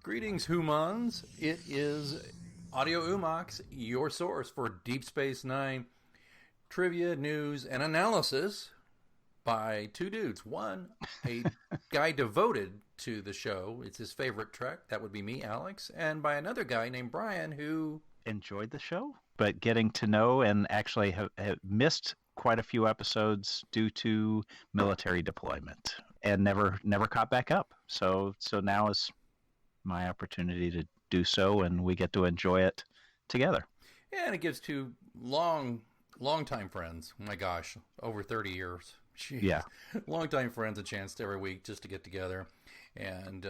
Greetings, Hoo-Mons. It is Audio Umox, your source for Deep Space Nine trivia, news, and analysis by two dudes. One, a guy devoted to the show. It's his favorite Trek. That would be me, Alex. And by another guy named Brian, who enjoyed the show, but getting to know and actually have missed quite a few episodes due to military deployment and never caught back up. So now is my opportunity to do so, and we get to enjoy it together. And it gives two long-time friends, my gosh, over 30 years. Jeez. Yeah. Long-time friends a chance to every week just to get together and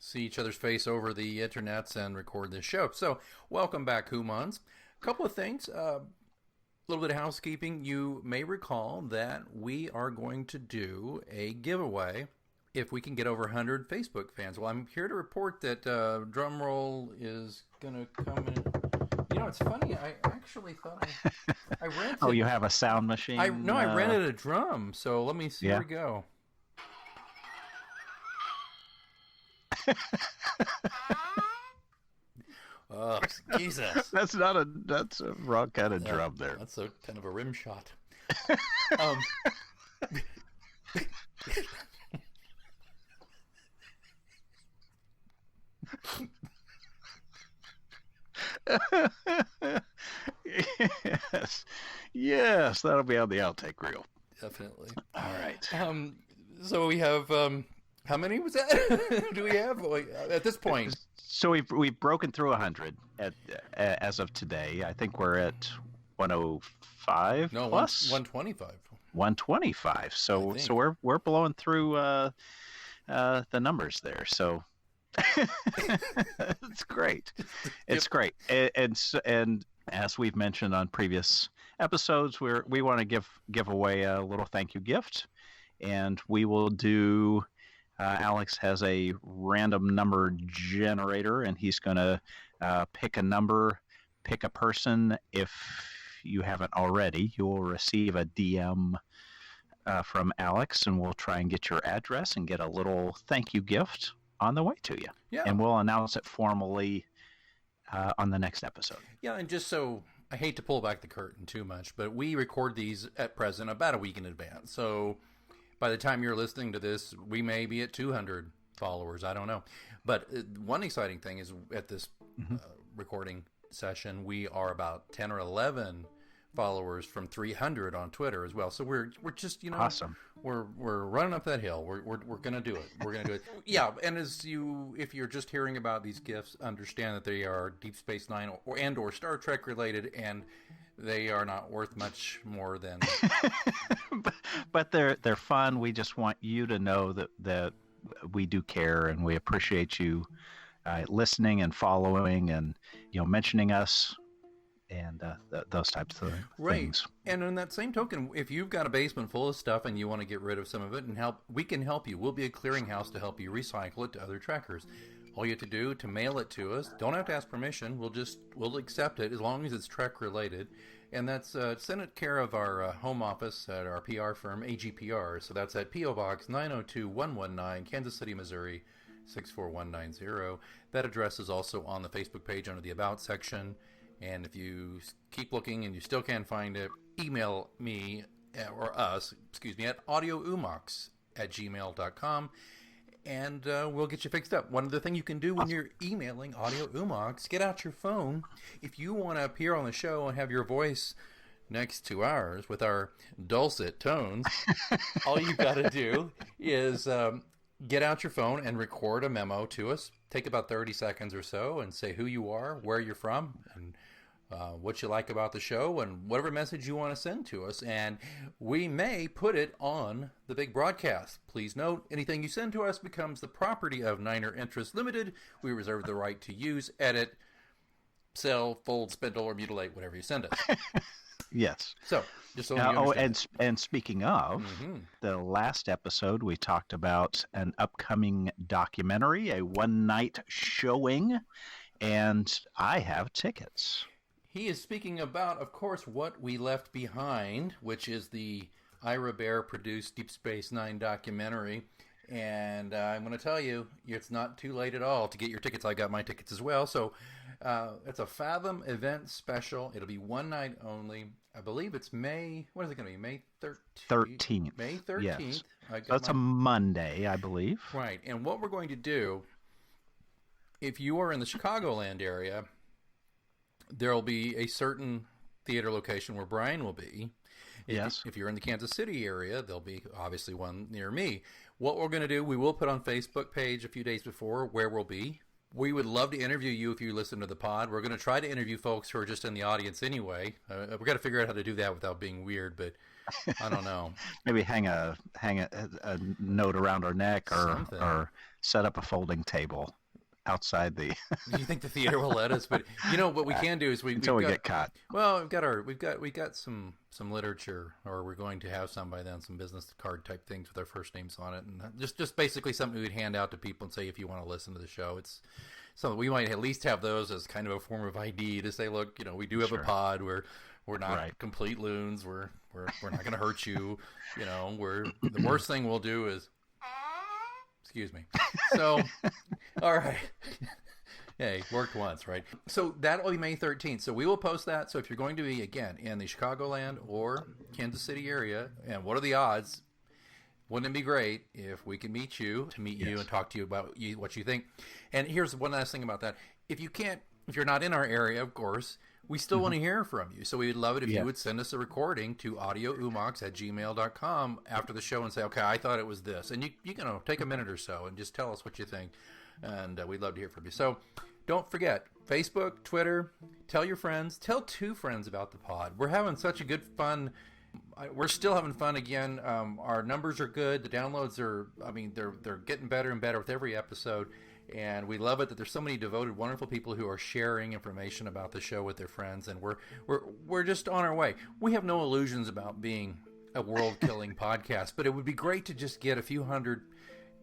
see each other's face over the internets and record this show. So, welcome back, Hoo-Mons. A couple of things. A little bit of housekeeping. You may recall that we are going to do a giveaway if we can get over 100 Facebook fans. Well, I'm here to report that drumroll is going to come in. You know, it's funny. I actually thought I rented. Oh, you have a sound machine? I rented a drum. So let me see. Yeah. Here we go. Oh, Jesus. That's a wrong kind of drum there. That's a kind of a rim shot. Yes, that'll be on the outtake reel. Definitely. All right. So we have how many was that? Do we have at this point? So we've broken through 100 as of today. I think we're at 105 No, plus 125. 125. So we're blowing through the numbers there. So it's great. It's great. And as we've mentioned on previous episodes, we want to give away a little thank you gift, and we will do. Alex has a random number generator, and he's going to pick a number, pick a person. If you haven't already, you will receive a DM from Alex, and we'll try and get your address and get a little thank you gift on the way to you. Yeah. And we'll announce it formally on the next episode. Yeah, and just so I hate to pull back the curtain too much, but we record these at present about a week in advance. So by the time you're listening to this, we may be at 200 followers. I don't know. But one exciting thing is at this recording session, we are about 10 or 11 followers from 300 on Twitter as well. So we're just, awesome. We're running up that hill. We're going to do it. We're going to do it. Yeah, and if you're just hearing about these gifts, understand that they are Deep Space Nine or Star Trek related, and they are not worth much more than but they're fun. We just want you to know that we do care, and we appreciate you listening and following and mentioning us and those types of things. And in that same token, if you've got a basement full of stuff and you want to get rid of some of it and we can help you. We'll be a clearinghouse to help you recycle it to other trekkers. All you have to do to mail it to us, don't have to ask permission. We'll accept it as long as it's Trek related. And that's send it care of our home office at our PR firm, AGPR. So that's at P.O. Box 902119, Kansas City, Missouri 64190. That address is also on the Facebook page under the About section. And if you keep looking and you still can't find it, email me or us, at audioumox@gmail.com, and we'll get you fixed up. One other thing you can do when you're emailing Audio Umox, get out your phone. If you want to appear on the show and have your voice next to ours with our dulcet tones, all you've got to do is get out your phone and record a memo to us. Take about 30 seconds or so and say who you are, where you're from, and what you like about the show, and whatever message you want to send to us. And we may put it on the big broadcast. Please note, anything you send to us becomes the property of Niner Interest Limited. We reserve the right to use, edit, sell, fold, spindle, or mutilate whatever you send us. Yes. So, just so you understand. And speaking of, the last episode we talked about an upcoming documentary, a one-night showing, and I have tickets. He is speaking about, of course, What We Left Behind, which is the Ira Bear produced Deep Space Nine documentary. And I'm going to tell you, it's not too late at all to get your tickets. I got my tickets as well. So it's a Fathom event special. It'll be one night only. I believe it's May. What is it going to be? May 13th. May 13th. Yes. That's a Monday, I believe. Right. And what we're going to do, if you are in the Chicagoland area, there'll be a certain theater location where Brian will be. Yes. If you're in the Kansas City area, there'll be obviously one near me. What we're going to do, we will put on Facebook page a few days before where we'll be. We would love to interview you if you listen to the pod. We're going to try to interview folks who are just in the audience anyway. We've got to figure out how to do that without being weird, but I don't know. Maybe hang a note around our neck or set up a folding table outside the. Do you think the theater will let us? But what we can do is until we get caught. Well, we've got some literature, or we're going to have some by then, some business card type things with our first names on it, and just basically something we'd hand out to people and say, if you want to listen to the show, it's something we might at least have those as kind of a form of ID to say, look, we do have a pod. We're not complete loons. We're not going to hurt you. The worst thing we'll do is. Excuse me. So, all right. Hey, worked once, right? So that'll be May 13th. So we will post that. So if you're going to be, again, in the Chicagoland or Kansas City area, and what are the odds? Wouldn't it be great if we can meet you and talk to you about what you think? And here's one last thing about that. If you're not in our area, of course, we still want to hear from you. So we would love it if you would send us a recording to audioumox@gmail.com after the show and say, okay, I thought it was this. And you can take a minute or so and just tell us what you think. And we'd love to hear from you. So don't forget, Facebook, Twitter, tell your friends. Tell 2 friends about the pod. We're having such a good fun. We're still having fun again. Our numbers are good. The downloads are, they're getting better and better with every episode. And we love it that there's so many devoted, wonderful people who are sharing information about the show with their friends, and we're just on our way. We have no illusions about being a world-killing podcast, but it would be great to just get a few hundred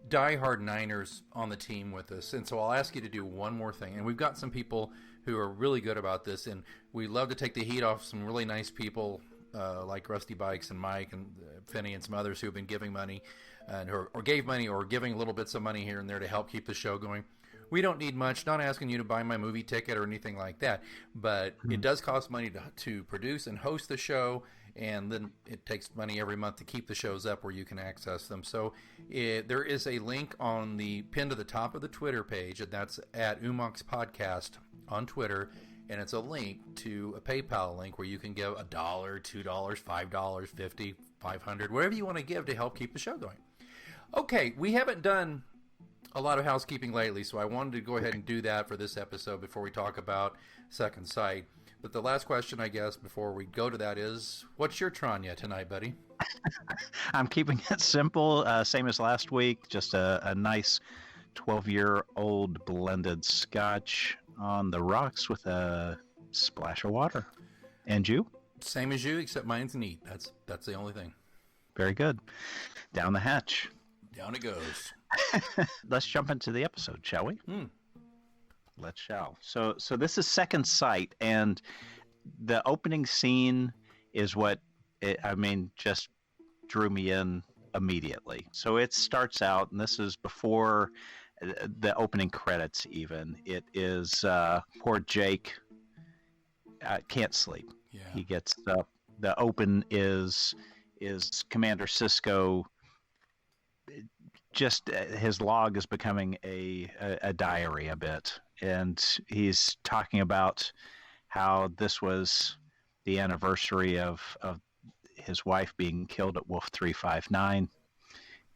diehard Niners on the team with us. And so I'll ask you to do one more thing. And we've got some people who are really good about this, and we love to take the heat off some really nice people like Rusty Bikes and Mike and Fenna and some others who have been giving money. Or gave money or giving little bits of money here and there to help keep the show going. We don't need much. Not asking you to buy my movie ticket or anything like that, but it does cost money to produce and host the show, and then it takes money every month to keep the shows up where you can access them. So there is a link on the pin to the top of the Twitter page, and that's at Hoo-Mons Podcast on Twitter, and it's a link to a PayPal link where you can give $1, $2, $5, $50, $500, whatever you want to give to help keep the show going. Okay, we haven't done a lot of housekeeping lately, so I wanted to go ahead and do that for this episode before we talk about Second Sight. But the last question, I guess, before we go to that is, what's your Tranya tonight, buddy? I'm keeping it simple, same as last week, just a nice 12-year-old blended scotch on the rocks with a splash of water. And you? Same as you, except mine's neat. That's the only thing. Very good. Down the hatch. Down it goes. Let's jump into the episode, shall we? Let's shall. So this is Second Sight, and the opening scene is what just drew me in immediately. So it starts out, and this is before the opening credits even. It is poor Jake can't sleep. Yeah. He gets up. The open is Commander Sisko. Just his log is becoming a diary a bit, and he's talking about how this was the anniversary of his wife being killed at Wolf 359,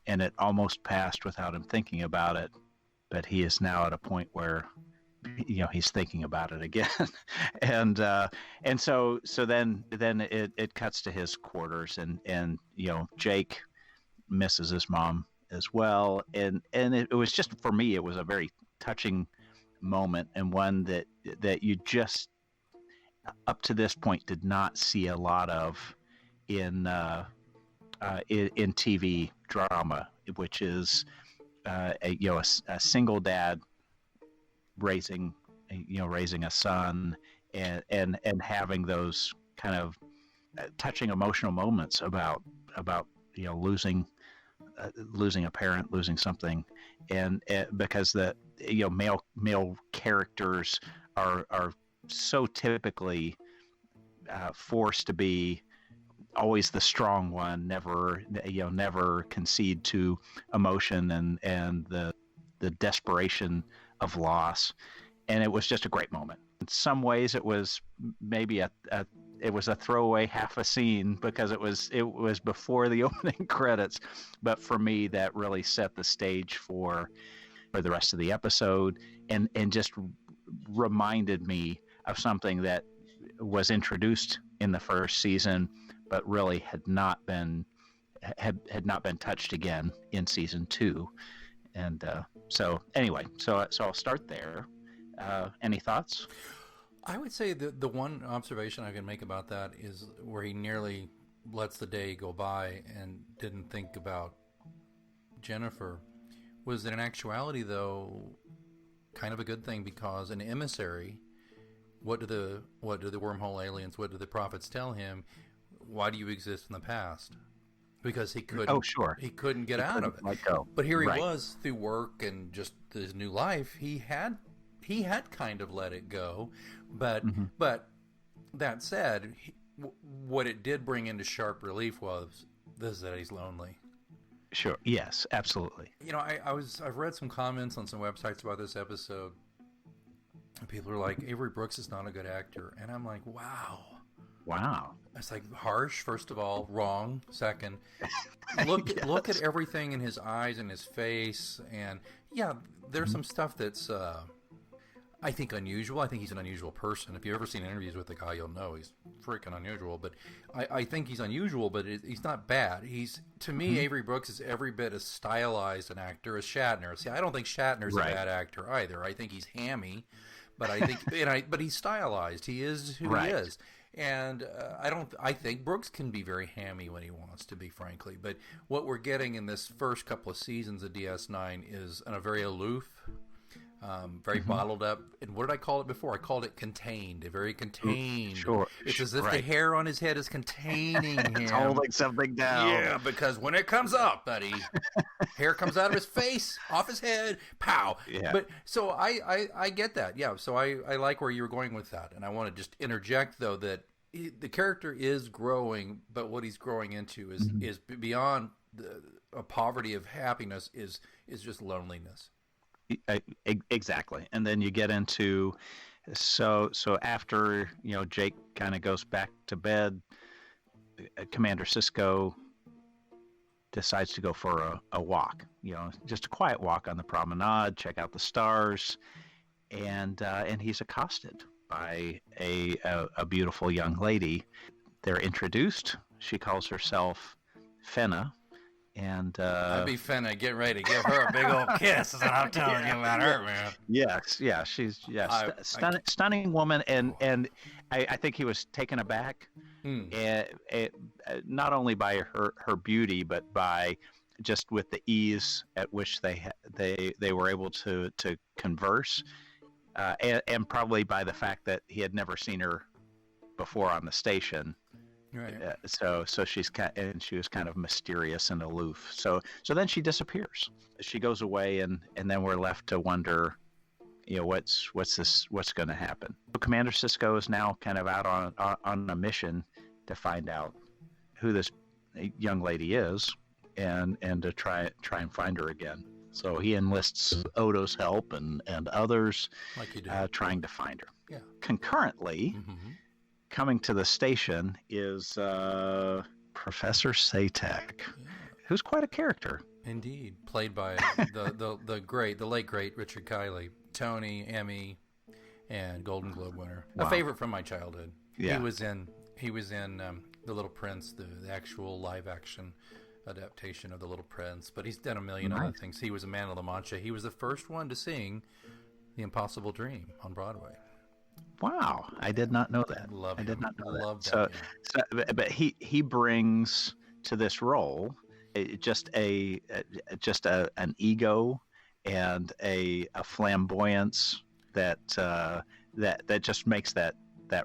and it almost passed without him thinking about it, but he is now at a point where he's thinking about it again. and so then it cuts to his quarters, and Jake misses his mom as well, and it was just, for me, it was a very touching moment, and one that you just up to this point did not see a lot of in TV drama, which is a single dad raising a son, and having those kind of touching emotional moments about losing losing a parent, losing something, and because the male characters are so typically forced to be always the strong one, never concede to emotion and the desperation of loss. And it was just a great moment. In some ways, it was maybe it was a throwaway half a scene because it was before the opening credits, but for me that really set the stage for the rest of the episode, and just reminded me of something that was introduced in the first season, but really had not been touched again in season 2. And so anyway, so I'll start there. Any thoughts? I would say that the one observation I can make about that is where he nearly lets the day go by and didn't think about Jennifer, was that in actuality, though, kind of a good thing, because an emissary, what do the wormhole aliens, what do the prophets tell him? Why do you exist in the past? Because he couldn't. Oh, sure. He couldn't get out of it. Let go. But here he was through work and just his new life. He had kind of let it go, but that said, what it did bring into sharp relief was that he's lonely. Sure. Yes, absolutely. I've read some comments on some websites about this episode. And people are like, Avery Brooks is not a good actor, and I'm like, wow. It's like harsh. First of all, wrong. Second, look at everything in his eyes and his face, and yeah, there's some stuff that's I think unusual. I think he's an unusual person. If you've ever seen interviews with the guy, you'll know he's freaking unusual. But I think he's unusual, but he's not bad. To me, Avery Brooks is every bit as stylized an actor as Shatner. See, I don't think Shatner's a bad actor either. I think he's hammy, but I think but he's stylized. He is who he is. And I think Brooks can be very hammy when he wants to be, frankly. But what we're getting in this first couple of seasons of DS9 is a very aloof, very bottled up. And what did I call it before? I called it contained. Very contained. Sure. It's as if the hair on his head is containing him. It's holding something down. Yeah, because when it comes up, buddy, hair comes out of his face, off his head, pow. Yeah. But so I get that. Yeah. So I like where you were going with that. And I want to just interject, though, that the character is growing, but what he's growing into is beyond a poverty of happiness is just loneliness. Exactly. And then you get into so after Jake kind of goes back to bed, Commander Sisko decides to go for a walk, just a quiet walk on the promenade, check out the stars, and he's accosted by a beautiful young lady. They're introduced. She calls herself Fenna. And I'd be Fenna. Get ready to give her a big old kiss. Is what I'm telling you about her, man. Yes, yeah, she's stunning woman, and I think he was taken aback, not only by her beauty, but by just with the ease at which they were able to converse, and probably by the fact that he had never seen her before on the station. Right. So she was kind of mysterious and aloof. So then she disappears. She goes away, and then we're left to wonder, what's going to happen. So Commander Sisko is now kind of out on a mission to find out who this young lady is, and to try and find her again. So he enlists Odo's help and others, like you do, trying to find her. Yeah. Concurrently. Coming to the station is Professor Satek, who's quite a character. Indeed, played by the late great Richard Kiley, Tony, Emmy, and Golden Globe winner. Wow. A favorite from my childhood. Yeah. He was in The Little Prince, the actual live action adaptation of The Little Prince. But he's done a million other things. He was a Man of La Mancha. He was the first one to sing The Impossible Dream on Broadway. Wow, I did not know that. I did not know that. So, but he brings to this role just an ego and a flamboyance that just makes that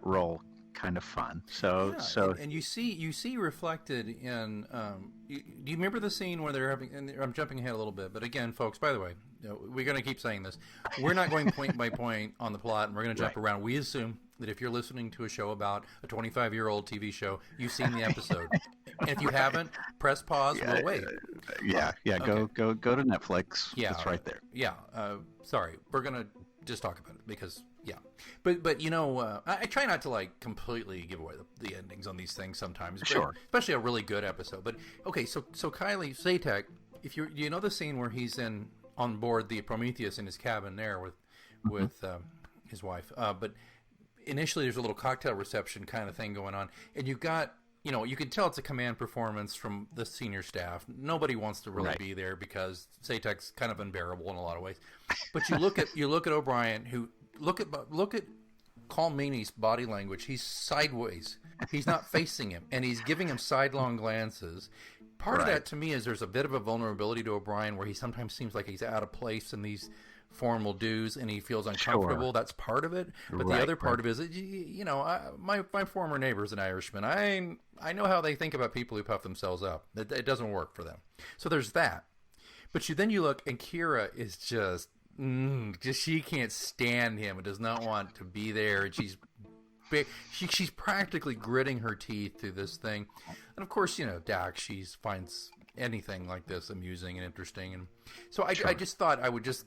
role kind of fun. And you see reflected in. Do you remember the scene where they're having? And I'm jumping ahead a little bit, but again, folks. By the way, we're going to keep saying this. We're not going point by point on the plot, and we're going to jump around. We assume that if you're listening to a show about a 25-year-old TV show, you've seen the episode. And if you haven't, press pause. We'll wait. Okay. Go to Netflix. Yeah, it's right there. Yeah. Sorry, we're gonna just talk about it because but I try not to like completely give away the endings on these things sometimes. Sure. Especially a really good episode. But okay, so Kylie Satek, if you know the scene where he's on board the Prometheus in his cabin there with his wife, but initially there's a little cocktail reception kind of thing going on, and you've got. You can tell it's a command performance from the senior staff. Nobody wants to really be there because Satek's kind of unbearable in a lot of ways. But you look at O'Brien, who look at Colm Meaney's body language. He's sideways. He's not facing him, and he's giving him sidelong glances. Part of that to me is there's a bit of a vulnerability to O'Brien where he sometimes seems like he's out of place in these formal dues and he feels uncomfortable. Sure. That's part of it. But the other part of it is, my former neighbor is an Irishman. I know how they think about people who puff themselves up. It doesn't work for them. So there's that. But then you look, and Kira is just she can't stand him and does not want to be there. And she's big. She's practically gritting her teeth through this thing. And of course, Dax, she finds anything like this amusing and interesting. And so I just thought I would just,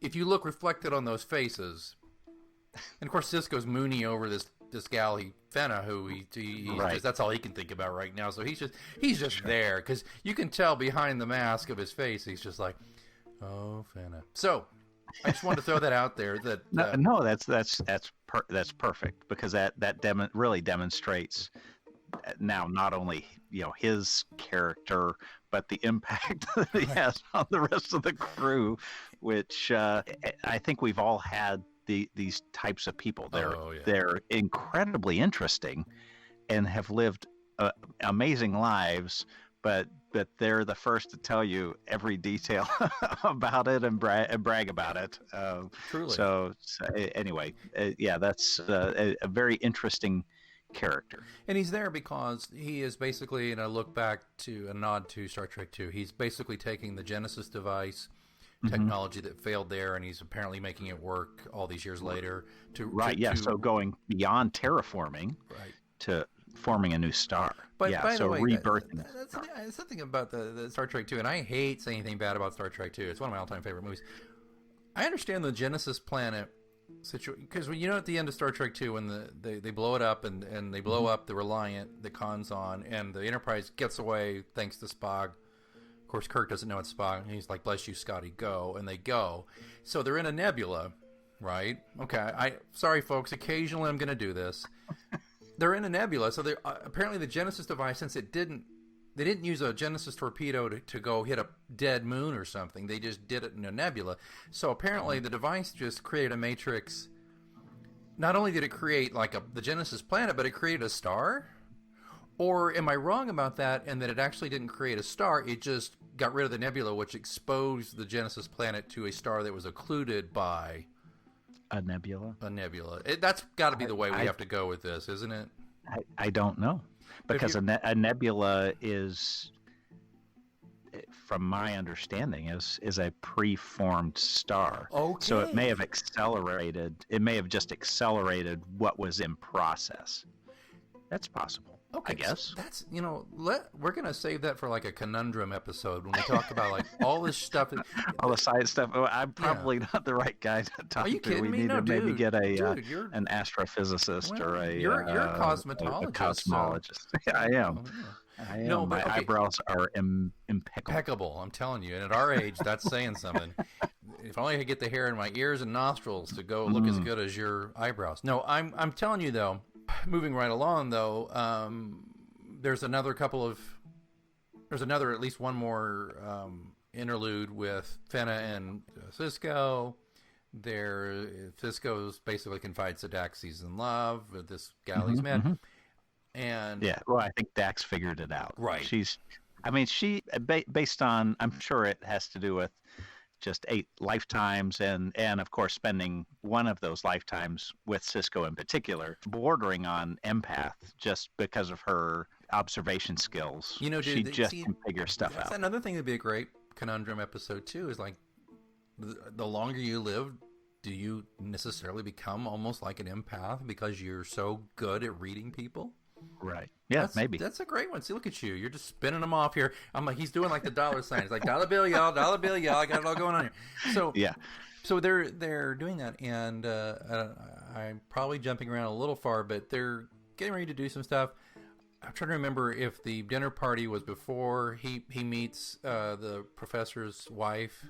if you look reflected on those faces, and of course Sisko's moony over this gal, Fenna, who he just, that's all he can think about right now. So he's just there because you can tell behind the mask of his face, he's just like, oh, Fenna. So I just wanted to throw that out there. That that's perfect because that really demonstrates now not only his character but the impact that he has on the rest of the crew, which I think we've all had these types of people. They're incredibly interesting and have lived amazing lives, but they're the first to tell you every detail about it and brag about it. Truly. So anyway, that's a very interesting character. And he's there because he is basically, and I look back to a nod to Star Trek 2, he's basically taking the Genesis device technology that failed there, and he's apparently making it work all these years later. So going beyond terraforming to forming a new star. But by the way, rebirthing. That's something about the Star Trek 2, and I hate saying anything bad about Star Trek 2. It's one of my all-time favorite movies. I understand the Genesis planet situation, because at the end of Star Trek 2, when they blow it up and they blow up the Reliant, the Khan's-on, and the Enterprise gets away thanks to Spock. Of course, Kirk doesn't know it's Spock, and he's like, bless you, Scotty, go. And they go. So they're in a nebula, right? Okay, sorry, folks, occasionally I'm going to do this. They're in a nebula, so apparently the Genesis device, since they didn't use a Genesis torpedo to go hit a dead moon or something. They just did it in a nebula. So apparently the device just created a matrix. Not only did it create the Genesis planet, but it created a star? Or am I wrong about that, and that it actually didn't create a star, it just got rid of the nebula, which exposed the Genesis planet to a star that was occluded by a nebula? A nebula. That's got to be the way we have to go with this, isn't it? I don't know. Because a nebula is, from my understanding, is a preformed star. Okay. So it may have accelerated. It may have just accelerated what was in process. That's possible. Okay, I guess. So that's we're gonna save that for a conundrum episode when we talk about all this stuff, all the science stuff. I'm probably not the right guy to talk to. Are you kidding me? We need to maybe get an astrophysicist or you're a cosmetologist. A cosmologist. So. I am. I am. No, but, my eyebrows are impeccable. I'm telling you. And at our age, that's saying something. If only I could get the hair in my ears and nostrils to go look as good as your eyebrows. No, I'm telling you though. Moving right along, though, there's at least one more interlude with Fenna and Sisko. Sisko's basically confides to Dax he's in love with this gal he's met. And I think Dax figured it out. Right. Based on, I'm sure it has to do with just 8 lifetimes, and of course spending one of those lifetimes with Sisko in particular, bordering on empath just because of her observation skills. You know, She dude, just can figure stuff that's out. another thing that'd be a great conundrum episode too. Is like the longer you live, do you necessarily become almost like an empath because you're so good at reading people? Right. Yeah, maybe. That's a great one. See, look at you. You're just spinning them off here. I'm like, he's doing like the dollar sign. It's like dollar bill, y'all, dollar bill, y'all. I got it all going on here. So Yeah. So they're doing that, and I'm probably jumping around a little far, but they're getting ready to do some stuff. I'm trying to remember if the dinner party was before he meets the professor's wife,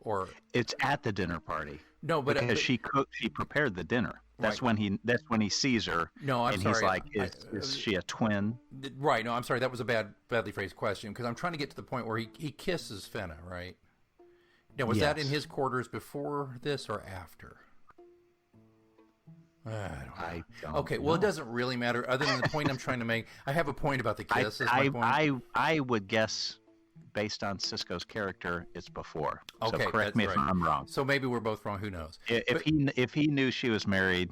or It's at the dinner party. no, because she prepared the dinner. That's Right. when he sees her. No, I'm and sorry. he's like, is she a twin? Right. No, I'm sorry. That was a badly phrased question because I'm trying to get to the point where he kisses Fenna, right? Now, was that in Yes. his quarters before this or after? I don't Okay, know. well, it doesn't really matter. Other than the point I'm trying to make, I have a point about the kiss. Is my point. I would guess, based on Sisko's character, it's before. Okay, so correct me if right. I'm wrong. So maybe we're both wrong. Who knows? If he knew she was married,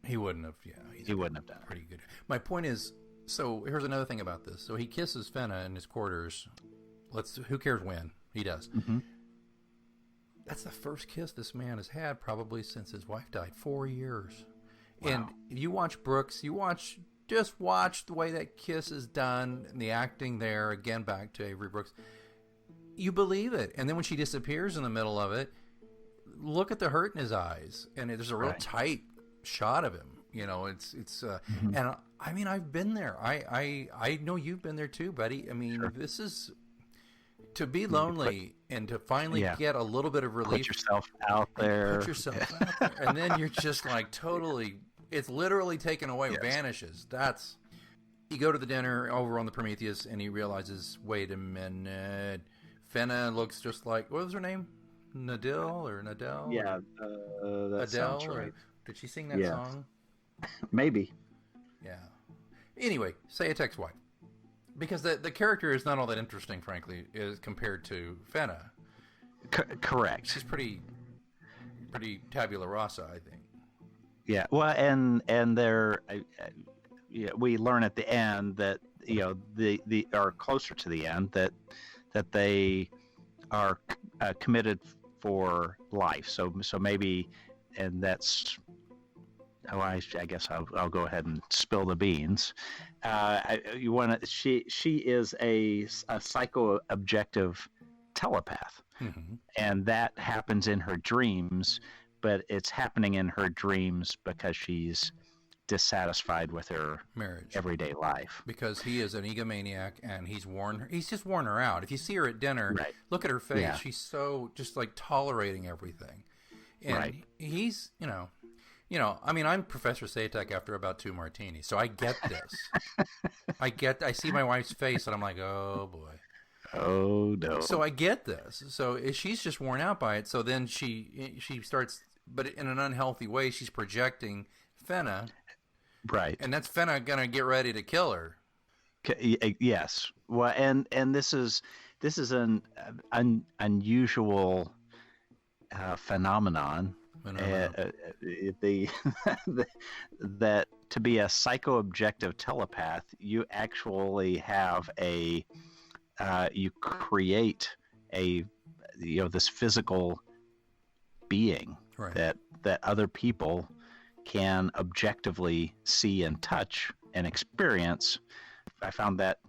He wouldn't have. Yeah, he wouldn't have done it. pretty good. My point is, so here's another thing about this. So he kisses Fenna in his quarters. Who cares when he does? Mm-hmm. That's the first kiss this man has had probably since his wife died. 4 years. Wow. And you watch Brooks. Just watch the way that kiss is done and the acting there. Again, back to Avery Brooks. You believe it. And then when she disappears in the middle of it, look at the hurt in his eyes. And there's a real Right. tight shot of him. You know, it's Mm-hmm. and I mean, I've been there. I know you've been there too, buddy. I mean, Sure. this is to be lonely and to finally Yeah. get a little bit of relief. Put yourself out there. Put yourself out there, and then you're just like totally. It's literally taken away, Yes. vanishes. That's. You go to the dinner over on the Prometheus, and he realizes, wait a minute, Fenna looks just like, what was her name? Nadil or Nadell? Yeah, that sounds Adele? right. Did she sing that Yeah. song? Maybe. Yeah. Anyway, say a ex-wife. Because the character is not all that interesting, frankly, is compared to Fenna. Correct. She's pretty tabula rasa, I think. Yeah. Well, and there, yeah, we learn at the end that the or closer to the end that they are committed for life. So maybe, and that's. Oh, I guess I'll go ahead and spill the beans. You want to? She is a psycho-objective telepath, Mm-hmm. and that happens in her dreams. But it's happening in her dreams because she's dissatisfied with her Marriage. everyday life. Because he is an egomaniac, and he's just worn her out. If you see her at dinner, Right. look at her face. Yeah. She's so just like tolerating everything. And Right. he's, I mean, I'm Professor Satek after about 2 martinis, so I get this. I see my wife's face, and I'm like, oh boy. Oh no! So I get this. So she's just worn out by it. So then she starts, but in an unhealthy way, she's projecting Fenna, Right. and that's Fenna gonna get ready to kill her. Yes. Well, and this is an unusual phenomenon. The that to be a psycho-objective telepath, you actually have you create this physical being Right. that other people can objectively see and touch and experience. I found that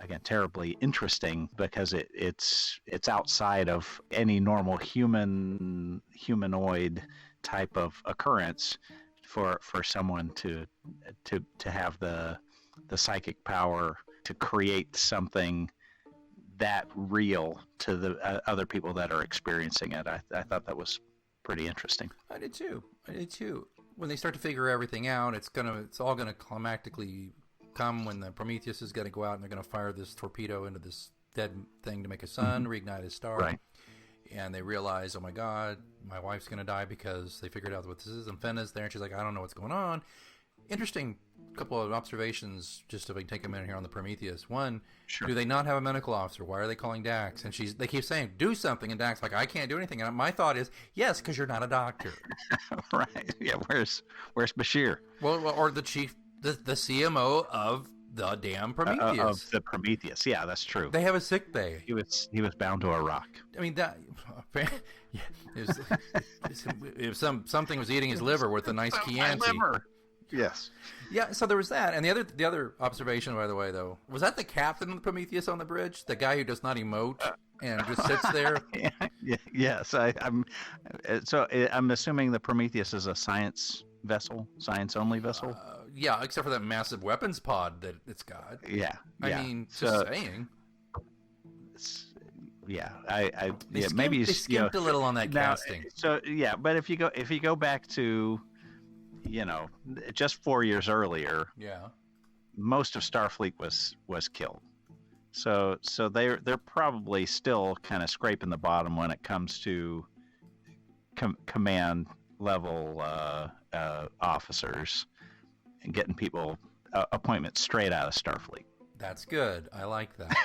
again terribly interesting because it's outside of any normal humanoid type of occurrence for someone to have the psychic power to create something that real to the other people that are experiencing it. I thought that was pretty interesting. I did too. When they start to figure everything out, it's all gonna climactically come when the Prometheus is gonna go out and they're gonna fire this torpedo into this dead thing to make a sun, reignite his star. Right. And they realize, oh my God, my wife's gonna die because they figured out what this is. And Fenna's there, and she's like, I don't know what's going on. Interesting couple of observations, just if I can take a minute here on the Prometheus. One, Sure. do they not have a medical officer? Why are they calling Dax? And they keep saying, do something, and Dax like, I can't do anything. And my thought is, yes, because you're not a doctor. Right. Yeah. Where's Bashir? Well, or the chief, the CMO of the damn Prometheus. Of the Prometheus. Yeah, that's true. They have a sick bay. He was bound to a rock. I mean, that yeah, if something was eating his liver with a nice Chianti. Yes. Yeah, so there was that, and the other observation, by the way, though, was that the captain of the Prometheus on the bridge, the guy who does not emote and just sits there. Yes, I'm assuming the Prometheus is a science vessel, science only vessel. Yeah, except for that massive weapons pod that it's got. Yeah. I mean, just saying. Yeah, maybe they skimped a little on that casting. So yeah, but if you go back to, just 4 years earlier, yeah, most of Starfleet was killed. So they're probably still kind of scraping the bottom when it comes to command level officers and getting people appointments straight out of Starfleet. That's good. I like that.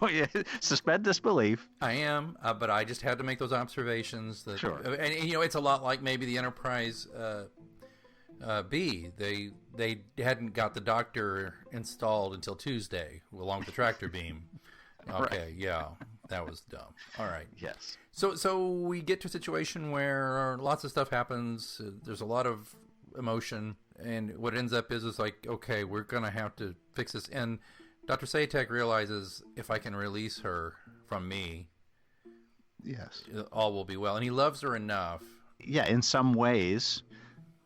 Well, yeah, suspend disbelief. I am, but I just had to make those observations. Sure. And it's a lot like maybe the Enterprise B. They hadn't got the doctor installed until Tuesday, along with the tractor beam. Okay, right. Yeah, that was dumb. All right. Yes. So we get to a situation where lots of stuff happens. There's a lot of emotion, and what ends up is like, okay, we're gonna have to fix this. And Dr. Satek realizes, if I can release her from me, yes, all will be well. And he loves her enough. Yeah, in some ways,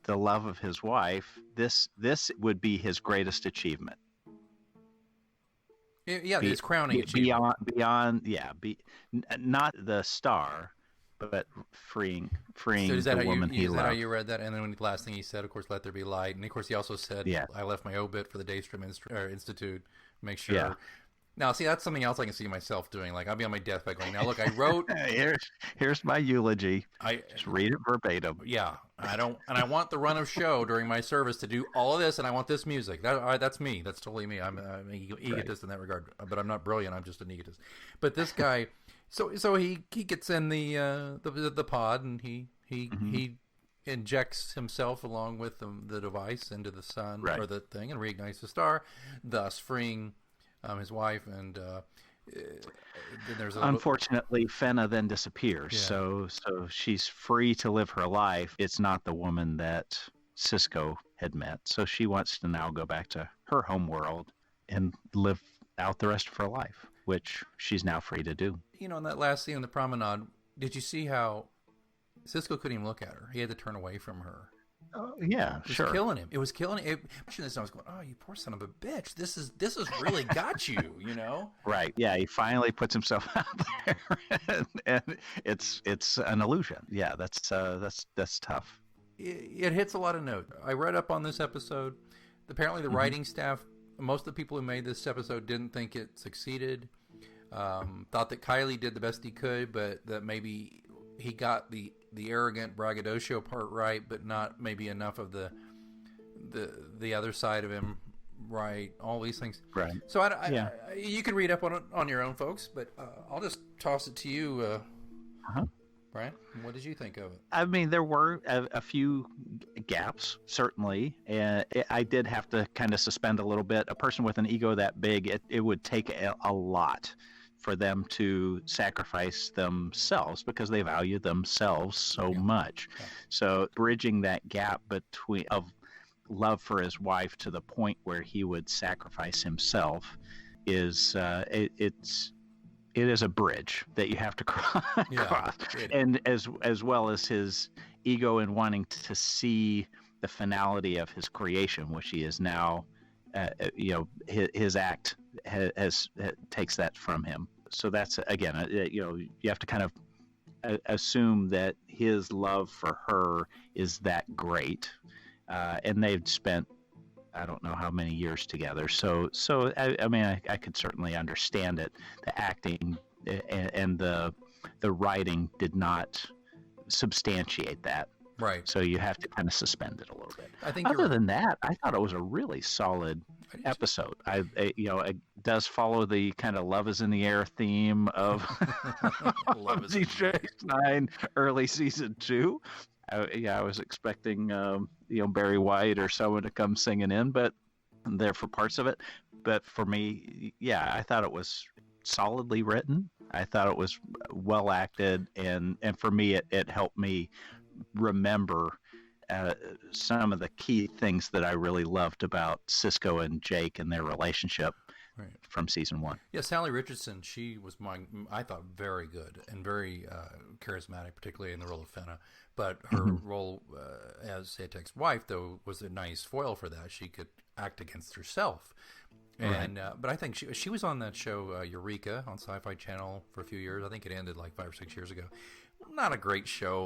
the love of his wife, this would be his greatest achievement. Yeah, his crowning achievement. Not the star, but freeing so the woman he loved. Is that how you read that? And then the last thing he said, of course, let there be light. And of course, he also said, I left my obit for the Daystrom Institute. Make sure. Yeah. Now, see, that's something else I can see myself doing. Like, I'll be on my deathbed going, now, look, I wrote... here's my eulogy. Just read it verbatim. Yeah. I want the run of show during my service to do all of this, and I want this music. That's me. That's totally me. I'm an egotist in that regard. But I'm not brilliant. I'm just an egotist. But this guy... So he gets in the pod, and he injects himself along with the device into the sun, right, or the thing, and reignites the star, thus freeing his wife. And then there's unfortunately Fenna then disappears. Yeah. So she's free to live her life. It's not the woman that Sisko had met. So she wants to now go back to her home world and live out the rest of her life, which she's now free to do. In that last scene on the promenade, did you see how Sisko couldn't even look at her? He had to turn away from her. Yeah, it was killing him. It was killing him. I was going, oh, you poor son of a bitch. This has really got you, Right. Yeah, he finally puts himself out there, and it's an illusion. Yeah, that's tough. It hits a lot of notes. I read up on this episode. Apparently, the writing staff, most of the people who made this episode didn't think it succeeded. Thought that Kylie did the best he could, but that maybe he got the arrogant braggadocio part right, but not maybe enough of the other side of him right. All these things. Right. So you can read up on it on your own, folks. But I'll just toss it to you, Brian. What did you think of it? I mean, there were a few gaps, certainly, and I did have to kind of suspend a little bit. A person with an ego that big, it would take a lot for them to sacrifice themselves because they value themselves so much. Yeah. So bridging that gap of love for his wife to the point where he would sacrifice himself is it is a bridge that you have to cross. And as well as his ego in wanting to see the finality of his creation, which he is now, his act has takes that from him. So that's, again, you have to kind of assume that his love for her is that great, and they've spent I don't know how many years together. So I mean, I could certainly understand it. The acting and the writing did not substantiate that Right. So you have to kind of suspend it a little bit. I think Other you're. than that, I thought it was a really solid episode. It does follow the kind of "Love Is in the Air" theme of Love is Deep Space Nine early season 2. I was expecting Barry White or someone to come singing in, but there for parts of it. But for me, yeah, I thought it was solidly written. I thought it was well acted, and for me, it helped me remember some of the key things that I really loved about Sisko and Jake and their relationship Right. from season 1. Yeah, Sally Richardson, she was I thought, very good and very charismatic, particularly in the role of Fenna. But her role as Satek's wife, though, was a nice foil for that. She could act against herself. And but I think she was on that show Eureka on Sci-Fi Channel for a few years. I think it ended like 5 or 6 years ago. Not a great show.